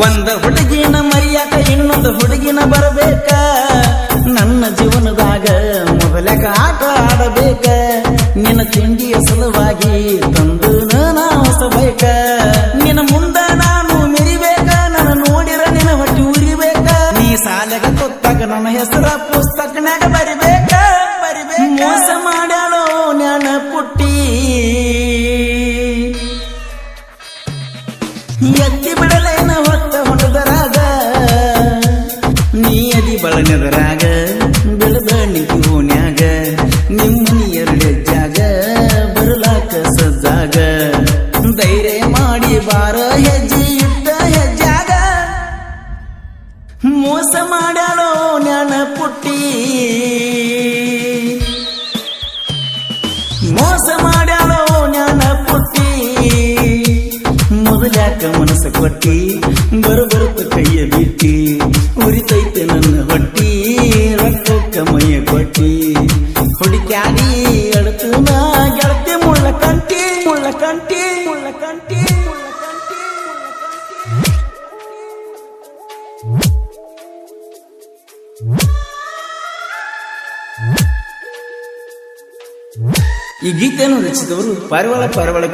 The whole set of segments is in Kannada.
ಒಂದ ಹುಡುಗಿನ ಮರಿಯಾಕ ಇನ್ನೊಂದು ಹುಡುಗಿನ ಬರಬೇಕ ನನ್ನ ಜೀವನದಾಗ ಮೊದಲಾಗ ಆಟ ಆಡಬೇಕ ನಿನ್ನ ತಿಂಡಿಯ ಸಲುವಾಗಿ ತಂದು ನಾ ಹೊಸಬೇಕ ನಿನ್ನ ಮುಂದ ನಾನು ಮೆರಿಬೇಕ ನನ್ನ ನೋಡಿರ ನಿನ್ನ ಹೊಟ್ಟಿ ಉರಿಬೇಕ ನೀ ಸಾಲೆಗ ಕೊತ್ತಾಗ ನನ್ನ ಹೆಸರ ಪುಸ್ತಕನಾಗ ಬರಿಬೇಕ ಮೋಸ ಮಾಡ್ಯಾಳೋ ಜ್ಞಾನ ಪುಟ್ಟಿ ಎತ್ತಿ ಬಿಡಲೇನ ಹೊತ್ತ ಹೊಡೆದರಾಗ ನೀ ಅದಿ ಬಳನೆದರಾಗ ಬೆಳೆದ ನಿಂತು ಓನ್ಯಾಗ ನಿಮ್ಮನಿ ಎರಡೆಜ್ಜಾಗ ಬರಲಾಕ ಸಜ್ಜಾಗ ಧೈರ್ಯ ಮಾಡಿ ಬಾರ ಹೆಜ್ಜೆ ಇಟ್ಟ ಹೆಜ್ಜಾಗ ಮೋಸ ಮಾಡ್ಯಾಳೋ ಜ್ಞಾನ ಪುಟ್ಟಿ ಮೋಸ ಮಾಡ್ಯಾಳೋ ಜ್ಞಾನ ಪುಟ್ಟಿ ಮೊದಲ್ಯಾಕ ಮನಸ್ಸ ಕೊಟ್ಟಿ ಬರುತ್ತ ಕೈಯ ಬಿಟ್ಟಿ ಉರಿತೈತೆ ನನ್ನ ಹೊಟ್ಟಿ ರಕ್ತಕ್ಕ ಮೈಯ ಕೊಟ್ಟಿ ಹುಡುಕ್ಯಾಡಿ ಅಳತು ನಾ ಗೆಳತಿ ಮುಳ್ಳ ಕಂಟಿ ಮುಳ್ಳ ಕಂಟಿ ಮುಳ್ಳ ಕಂಟಿ ಈ ಗೀತೆಯನ್ನು ರಚಿಸಿದವರು ಪಾರಿವಾಳ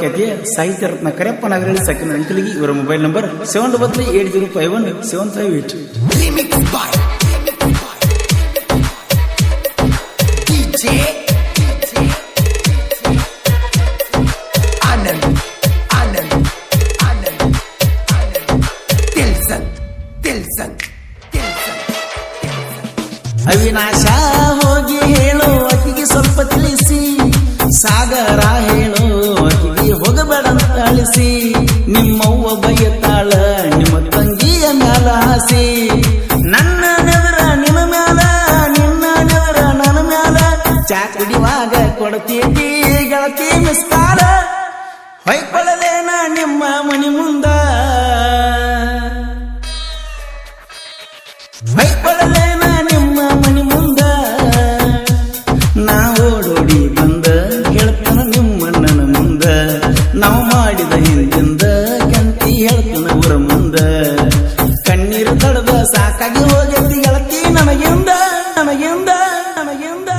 ಖ್ಯಾತಿಯ ಸಾಹಿತ್ಯ ರತ್ನ ಕರೆಪ್ಪ ನಾಗರಳ್ಳಿ ಸಕ್ಕಿನ ಅಂಕಲಿಗಿ ಇವರ ಮೊಬೈಲ್ ನಂಬರ್ 7938051758. ಅವಿನಾಶ ಹೋಗಿ ಹೇಳೋ ಅಕ್ಕಿಗೆ ಸ್ವಲ್ಪ ತಿಳಿಸಿ ಸಾಗರ ಹೇಳೋ ಅಕ್ಕಿಗೆ ಹೋಗಬೇಡಂತ ಅಳಿಸಿ ನಿಮ್ಮವ್ವ ಬೈಯತಾಳ ನಿಮ್ಮ ತಂಗಿಯ ಮ್ಯಾಲ ಹಾಸಿ ನನ್ನ ನೆದರ ನಿನ್ನ ಮ್ಯಾಲ ನಿನ್ನ ನೆದರ ನನ್ನ ಮ್ಯಾಲ ಚಾ ಕುಡಿಯುವಾಗ ಕೊಡ್ತೀಟಿ ಗೆಳತಿ ಮಿಸ್ಕಾಲ ಹೊಯ್ಕೊಳ್ಳಲೇನ ನಿಮ್ಮ ಮನಿ ಮುಂದ ಹೊಯ್ಕೊಳ್ಳಲೇನ ನಿಮ್ಮ ಮನಿ ಮುಂದ ನಾ ಓಡೋಡಿ ಬಂದ ಹೇಳ್ತಾನ ನಿಮ್ಮಣ್ಣನ ಮುಂದ ನಾವು ಮಾಡಿದ ಹಿಂದಿಂದ ಕಂತಿ ಹೇಳ್ತಾನ ಊರ ಮುಂದ ಕಣ್ಣೀರು ತಡದ ಸಾಕಾಗಿ ಹೋಗೈತಿ ಗೆಳತಿ ನನಗಿಂದ ನನಗಿಂದ ನನಗಿಂದ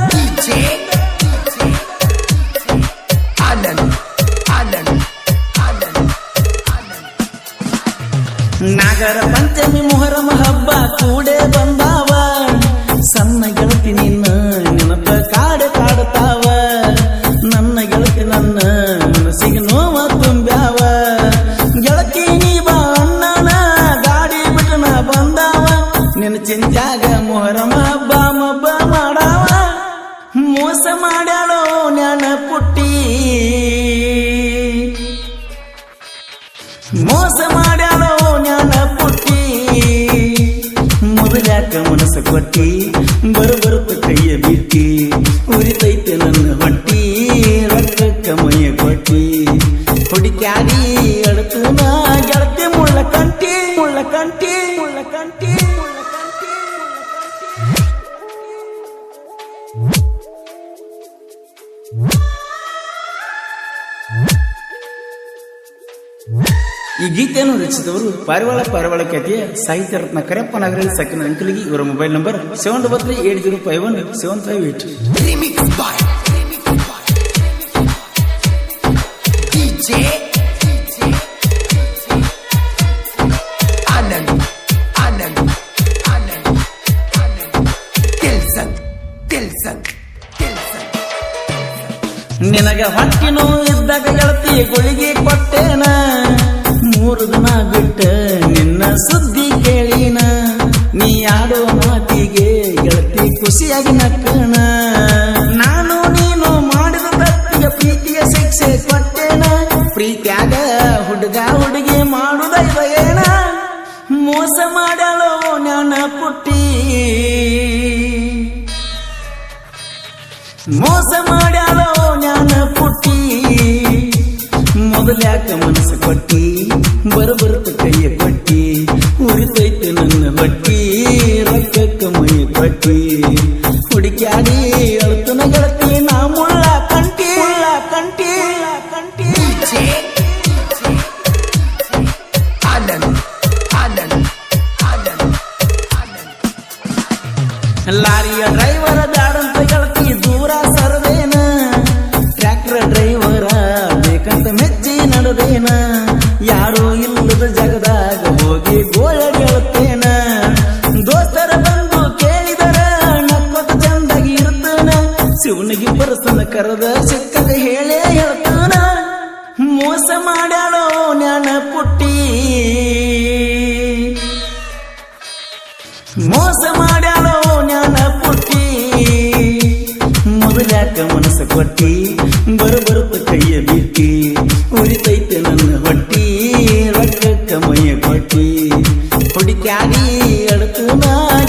ನಾಗರ ಪಂಚಮಿ ಮೊಹರಮ ಹಬ್ಬ ಕೂಡೆ ಬಂದಾವ ಸಣ್ಣ ಗೆಳತಿ ನಿನ್ನ ನೆನಪ ಕಾಡ್ತಾವ ನನ್ನ ಗೆಳತಿ ನನ್ನ ಮನಸ್ಸಿಗೆ ನೋವ ತುಂಬ್ಯಾವ ಗೆಳತಿ ನೀ ಬಾ ಅಣ್ಣನ ಗಾಡಿ ಬಿಟ್ಟನ ಬಂದಾವ ನಿನ್ನ ಚಿಂತ್ಯಾಗ ಮೊಹರಮ ಹಬ್ಬ ಮಬ್ಬ ಮಾಡಾವ ಮೋಸ ಮಾಡ್ಯಾಳೋ ಜ್ಞಾನ ಪುಟ್ಟಿ ಮೋಸ ಮಾಡ್ಯಾಳೋ ಜ್ಞಾನ ಪುಟ್ಟಿ ಮೊದಲ್ಯಾಕ ಮನಸ್ಸ ಕೊಟ್ಟಿ ಬರುತ್ತ ಕೈಯ ಬಿಟ್ಟಿ ಉರಿತೈತೆ ನನ್ನ ಹೊಟ್ಟಿ ರಕ್ತಕ್ಕ ಮೈಯ ಕೊಟ್ಟಿ ಹುಡುಕ್ಯಾಡಿ ಅಳತು ನಾ ಗೆಳತಿ ಮುಳ್ಳ ಕಂಟಿ ಮುಳ್ಳ ಕಂಟಿ ಮುಳ್ಳ ಕಂಟಿ ಮುಳ್ಳ ಕಂಟಿ. ಈ ಗೀತೆಯನ್ನು ರಚಿಸಿದವರು ಪಾರಿವಾಳ ಖ್ಯಾತಿಯ ಸಾಹಿತ್ಯ ರತ್ನ ಕರೆಪ್ಪ ನಾಗರಳ್ಳಿ ಸಕ್ಕಿನ ಅಂಕಲಿಗಿ ಇವರ ಮೊಬೈಲ್ ನಂಬರ್ 7938051758. ನಿನಗ ಹೊಟ್ಟಿನೂ ಇದ್ದಾಗ ಗೆಳತಿ ಗುಳಿಗೆ ಕೊಟ್ಟೇನ 3 ದಿನ ಬಿಟ್ಟ ನಿನ್ನ ಸುದ್ದಿ ಕೇಳಿನ ನೀ ಆಡೋ ಮಾತಿಗೆ ಗೆಳತಿ ಖುಷಿಯಾಗಿ ನಕ್ಕಣ ನಾನು ನೀನು ಮಾಡಿದ ತಪ್ಪಿಗೆ ಪ್ರೀತಿಯ ಶಿಕ್ಷೆ ಕೊಟ್ಟೇನ ಪ್ರೀತಿಯಾಗ ಹುಡುಗ ಹುಡುಗಿ ಮಾಡುದ ಏನ ಮೋಸ ಮಾಡಲೋ ಜ್ಞಾನ ಪುಟ್ಟಿ ಮೋಸ ಮಾಡ್ಯಾಳೋ ಜ್ಞಾನ ಪುಟ್ಟಿ ಮೊದಲ್ಯಾಕ ಮನಸ್ಸು ಕೊಟ್ಟಿ ಬರುತ್ತ ಕೈಯ ಕೊಟ್ಟಿ ಉರಿತೈತೆ ನನ್ನ ಹೊಟ್ಟಿ ರಕ್ತಕ್ಕ ಮೈ ಕೊಟ್ಟಿ ಹುಡುಕ್ಯಾಡಿ ಅಳುತ್ತನ ಗೆಳತಿ ನಾ ಮುಳ್ಳ ಕಂಟಿ ಕಂಟಿ ಕಂಟಿ. ಆನಂದ್ ಲಾರಿಯ ಡ್ರೈವರ ಬ್ಯಾಡಂತ ಗೆಳತಿ ದೂರ ಸರ್ವೇನ ಟ್ರ್ಯಾಕ್ಟರ್ ಡ್ರೈವರ ಬೇಕಂತ ಮೆಚ್ಚಿ ನಡೆದೇನ ಯಾರು ಇಲ್ಲದ ಜಗದಾಗ ಹೋಗಿ ಗೋಳ ಗೆಳತೇನ ದೋಸ್ತರ ಬಂದು ಕೇಳಿದರ ನಕ್ಕೊತ ಚಂದಾಗಿ ಇರ್ತನ ಶಿವನಿಗೆ ಪರಸನ ಕರೆದ ಸಿಕ್ಕದ ಹೇಳೇ ಹೇಳ್ತಾನ ಮೋಸ ಮಾಡ್ಯಾಳೋ ಜ್ಞಾನ ಪುಟ್ಟಿ ಮೋಸ ಮಾಡ್ಯಾಳೋ ಜ್ಞಾನ ಪುಟ್ಟಿ ಮೊದಲ್ಯಾಕ ಮನಸ್ಸು ಕೊಟ್ಟಿ ಬರುತ್ತ ಕೈಯ ಬಿಟ್ಟಿ ಉರಿತೈತೆ ನನ್ನ ಹೊಟ್ಟಿ ರೊಕ್ಕಕ್ಕ ಮೈಯ ಕೊಟ್ಟಿ ಹುಡುಕ್ಯಾಡಿ ಅಡತನ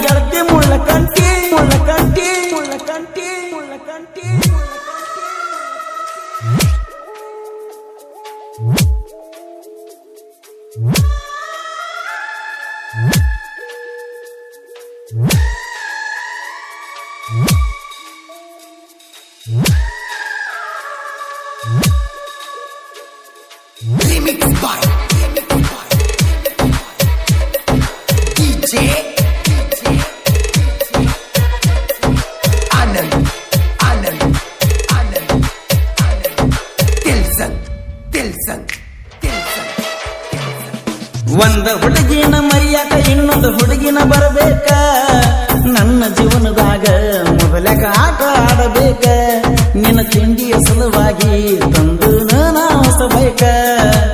ಗೆಳತಿ ಮುಳ್ಳ ಕಂಟಿ ಮುಳ್ಳ ಕಂಟಿ ಮುಳ್ಳ ಕಂಟಿ ಮುಳ್ಳ ಕಂಟಿ Remix by DJ Anand Tilson ಒಂದ ಹುಡುಗಿನ ಮರಿಯಾಕ ಇನ್ನೊಂದು ಹುಡುಗಿನ ಬರಬೇಕ ನನ್ನ ಜೀವನದಾಗ ಮೊದಲಕ ಆಟ ಆಡಬೇಕ ನಿನ್ನ ತಿಂಡಿಯ ಸಲುವಾಗಿ ತಂದು ನಾ ಹೊಸಬೇಕ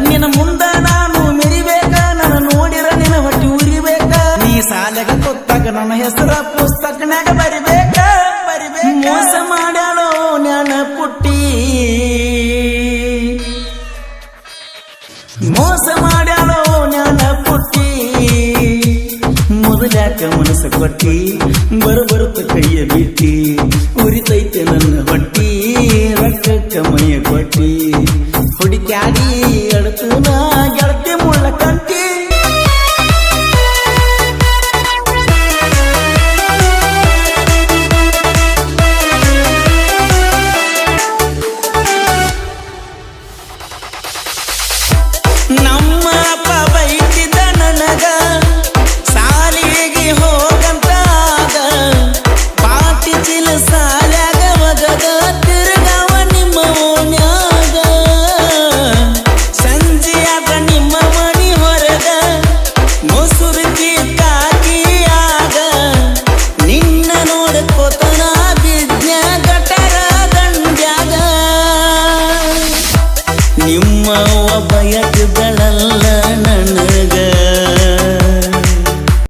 ನಿನ್ನ ಮುಂದ ನಾನು ಮೆರಿಬೇಕ ನನ್ನ ನೋಡಿರ ನಿನ್ನ ಹೊಟ್ಟಿ ಉರಿಬೇಕ ನೀ ಸಾಲೆಗ ಕೊತ್ತಾಗ ನನ್ನ ಹೆಸರ ಪುಸ್ತಕನಾಗ ಬರಿಬೇಕ ಮೋಸ ಮಾಡ್ಯಾಳೋ ಜ್ಞಾನ ಪುಟ್ಟಿ ಮೋಸ ಮಾಡ್ಯಾಳೋ ಜ್ಞಾನ ಪುಟ್ಟಿ ಮೊದಲ್ಯಾಕ ಮನಸ್ಸು ಕೊಟ್ಟಿ ಬರುತ್ತ ಕೈಯ ಬಿಟ್ಟಿ ಉರಿತೈತೆ ನನ್ನ ಹೊಟ್ಟಿ